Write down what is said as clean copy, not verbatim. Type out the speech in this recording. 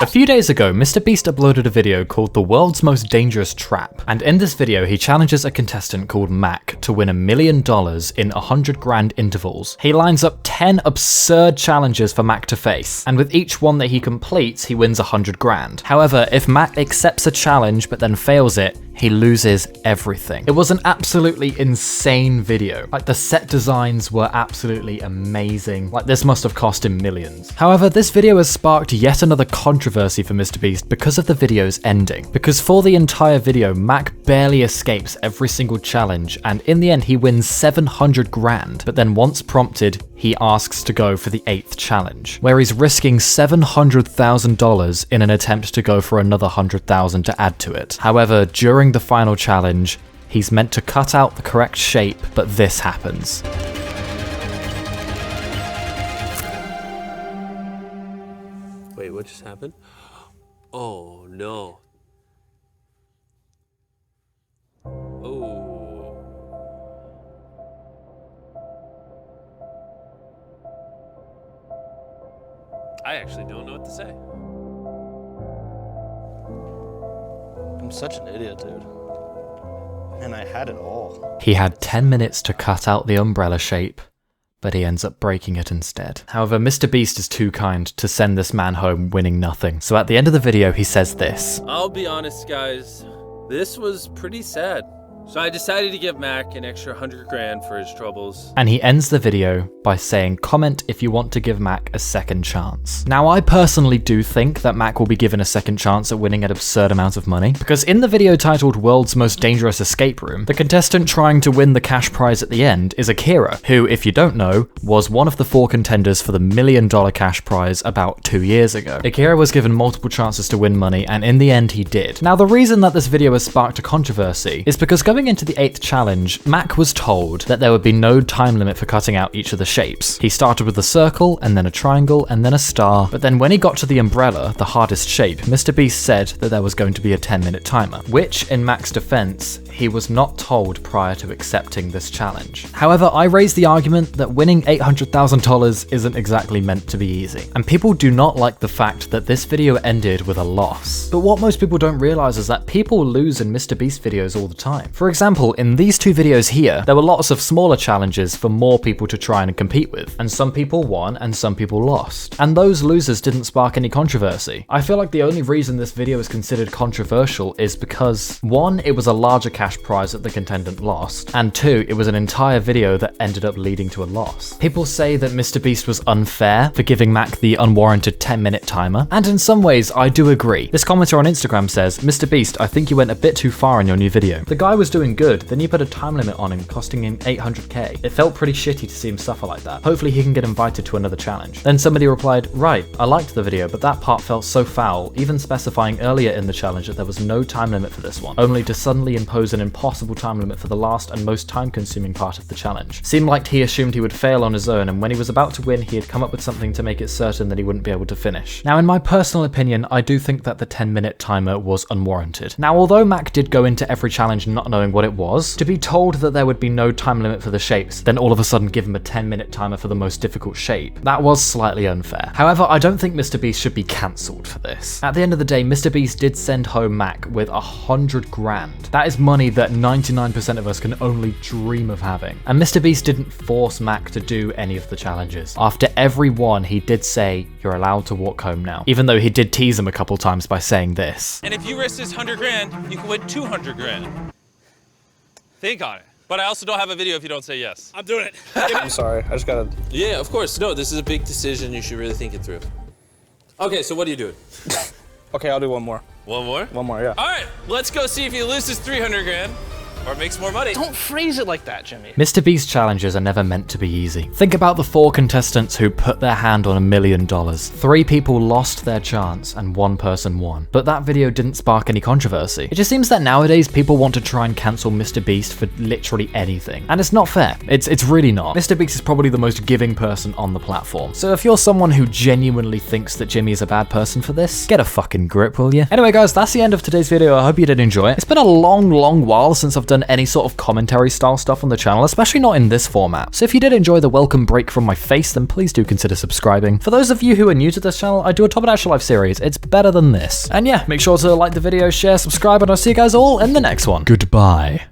A few days ago, MrBeast uploaded a video called The World's Most Dangerous Trap, and in this video he challenges a contestant called Mac to win $1 million in 100 grand intervals. He lines up 10 absurd challenges for Mac to face, and with each one that he completes, he wins 100 grand. However, if Mac accepts a challenge but then fails it, he loses everything. It was an absolutely insane video. Like, the set designs were absolutely amazing. Like, this must have cost him millions. However, this video has sparked yet another controversy for MrBeast because of the video's ending. Because for the entire video, Mac barely escapes every single challenge, and in the end he wins 700 grand, but then once prompted, he asks to go for the 8th challenge, where he's risking $700,000 in an attempt to go for another 100,000 to add to it. However, during the final challenge, he's meant to cut out the correct shape, but this happens. Wait, what just happened? Oh no. Oh. I actually don't know what to say. I'm such an idiot, dude. And I had it all. He had 10 minutes to cut out the umbrella shape, but he ends up breaking it instead. However, MrBeast is too kind to send this man home winning nothing. So at the end of the video, he says this. I'll be honest, guys. This was pretty sad. So I decided to give Mac an extra 100 grand for his troubles. And he ends the video by saying, comment if you want to give Mac a second chance. Now, I personally do think that Mac will be given a second chance at winning an absurd amount of money, because in the video titled World's Most Dangerous Escape Room, the contestant trying to win the cash prize at the end is Akira, who, if you don't know, was one of the 4 contenders for the $1 million cash prize about 2 years ago. Akira was given multiple chances to win money, and in the end he did. Now, the reason that this video has sparked a controversy is because going into the 8th challenge, Mac was told that there would be no time limit for cutting out each of the shapes. He started with a circle, and then a triangle, and then a star, but then when he got to the umbrella, the hardest shape, MrBeast said that there was going to be a 10-minute timer, which, in Mac's defense, he was not told prior to accepting this challenge. However, I raised the argument that winning $800,000 isn't exactly meant to be easy, and people do not like the fact that this video ended with a loss. But what most people don't realize is that people lose in MrBeast videos all the time. For example, in these 2 videos here, there were lots of smaller challenges for more people to try and compete with, and some people won and some people lost. And those losers didn't spark any controversy. I feel like the only reason this video is considered controversial is because 1, it was a larger cash prize that the contestant lost, and 2, it was an entire video that ended up leading to a loss. People say that MrBeast was unfair for giving Mac the unwarranted 10-minute timer, and in some ways I do agree. This commenter on Instagram says, MrBeast, I think you went a bit too far in your new video. The guy was doing good, then you put a time limit on him, costing him 800k. It felt pretty shitty to see him suffer like that. Hopefully he can get invited to another challenge. Then somebody replied, right, I liked the video, but that part felt so foul, even specifying earlier in the challenge that there was no time limit for this one, only to suddenly impose an impossible time limit for the last and most time-consuming part of the challenge. Seemed like he assumed he would fail on his own, and when he was about to win, he had come up with something to make it certain that he wouldn't be able to finish. Now, in my personal opinion, I do think that the 10-minute timer was unwarranted. Now, although Mac did go into every challenge not knowing what it was, to be told that there would be no time limit for the shapes, then all of a sudden give him a 10-minute timer for the most difficult shape, that was slightly unfair. However, I don't think MrBeast should be cancelled for this. At the end of the day, MrBeast did send home Mac with 100 grand. That is money that 99% of us can only dream of having. And MrBeast didn't force Mac to do any of the challenges. After every one, he did say, you're allowed to walk home now, even though he did tease him a couple times by saying this. And if you risk this 100 grand, you can win 200 grand. Think on it. But I also don't have a video if you don't say yes. I'm doing it. I'm sorry, I just gotta... Yeah, of course. No, this is a big decision. You should really think it through. Okay, so what are you doing? Okay, I'll do one more. One more? One more, yeah. All right, let's go see if he loses 300 grand or makes more money. Don't phrase it like that, Jimmy. MrBeast challenges are never meant to be easy. Think about the 4 contestants who put their hand on $1 million. 3 people lost their chance and 1 person won. But that video didn't spark any controversy. It just seems that nowadays people want to try and cancel MrBeast for literally anything. And it's not fair. It's really not. MrBeast is probably the most giving person on the platform. So if you're someone who genuinely thinks that Jimmy is a bad person for this, get a fucking grip, will you? Anyway guys, that's the end of today's video. I hope you did enjoy it. It's been a long while since I've done any sort of commentary style stuff on the channel, especially not in this format. So if you did enjoy the welcome break from my face, then please do consider subscribing. For those of you who are new to this channel, I do a Top of Actual Life series. It's better than this. And yeah, make sure to like the video, share, subscribe, and I'll see you guys all in the next one. Goodbye.